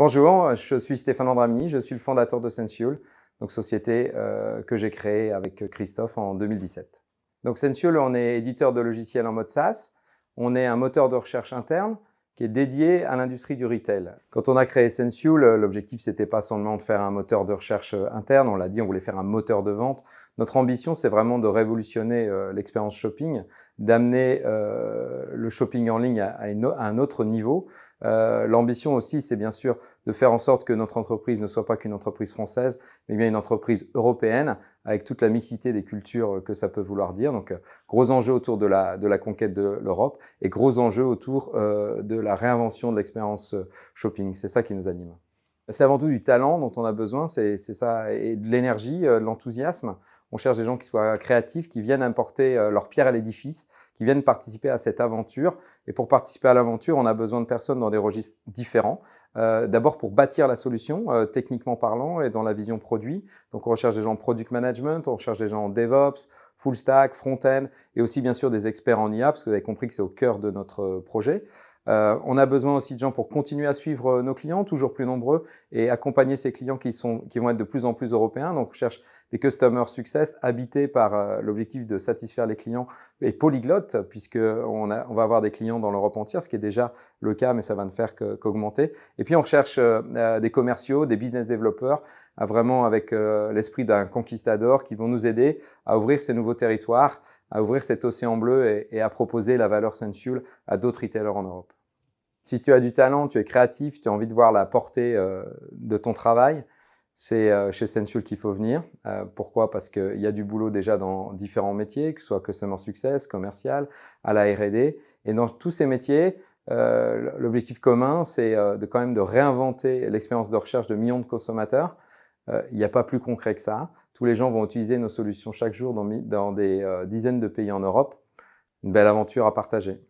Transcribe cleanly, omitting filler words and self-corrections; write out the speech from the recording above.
Bonjour, je suis Stéphane Andramini, je suis le fondateur de Sensual, donc société que j'ai créée avec Christophe en 2017. Donc Sensual, on est éditeur de logiciels en mode SaaS, on est un moteur de recherche interne qui est dédié à l'industrie du retail. Quand on a créé Sensual, l'objectif c'était pas seulement de faire un moteur de recherche interne, on l'a dit, on voulait faire un moteur de vente. Notre ambition c'est vraiment de révolutionner l'expérience shopping, d'amener le shopping en ligne à un autre niveau. L'ambition aussi c'est bien sûr de faire en sorte que notre entreprise ne soit pas qu'une entreprise française, mais bien une entreprise européenne, avec toute la mixité des cultures que ça peut vouloir dire. Donc, gros enjeux autour de la conquête de l'Europe et gros enjeux autour de la réinvention de l'expérience shopping. C'est ça qui nous anime. C'est avant tout du talent dont on a besoin, c'est ça, et de l'énergie, de l'enthousiasme. On cherche des gens qui soient créatifs, qui viennent apporter leur pierre à l'édifice, qui viennent participer à cette aventure. Et pour participer à l'aventure, on a besoin de personnes dans des registres différents. D'abord pour bâtir la solution, techniquement parlant, et dans la vision produit. Donc on recherche des gens en product management, on recherche des gens en DevOps, full stack, front-end, et aussi bien sûr des experts en IA, parce que vous avez compris que c'est au cœur de notre projet. On a besoin aussi de gens pour continuer à suivre nos clients, toujours plus nombreux, et accompagner ces clients qui vont être de plus en plus européens. Donc on cherche des Customer Success habités par l'objectif de satisfaire les clients et polyglottes, puisqu'on va avoir des clients dans l'Europe entière, ce qui est déjà le cas, mais ça va ne faire qu'augmenter. Et puis on recherche des commerciaux, des business développeurs, vraiment avec l'esprit d'un conquistador qui vont nous aider à ouvrir ces nouveaux territoires, à ouvrir cet océan bleu et à proposer la valeur Sensual à d'autres retailers en Europe. Si tu as du talent, tu es créatif, tu as envie de voir la portée de ton travail, c'est chez Sensual qu'il faut venir. Pourquoi? Parce qu'il y a du boulot déjà dans différents métiers, que ce soit Customer Success, commercial, à la R&D. Et dans tous ces métiers, l'objectif commun, c'est quand même de réinventer l'expérience de recherche de millions de consommateurs. Il n'y a pas plus concret que ça. Tous les gens vont utiliser nos solutions chaque jour dans des dizaines de pays en Europe. Une belle aventure à partager.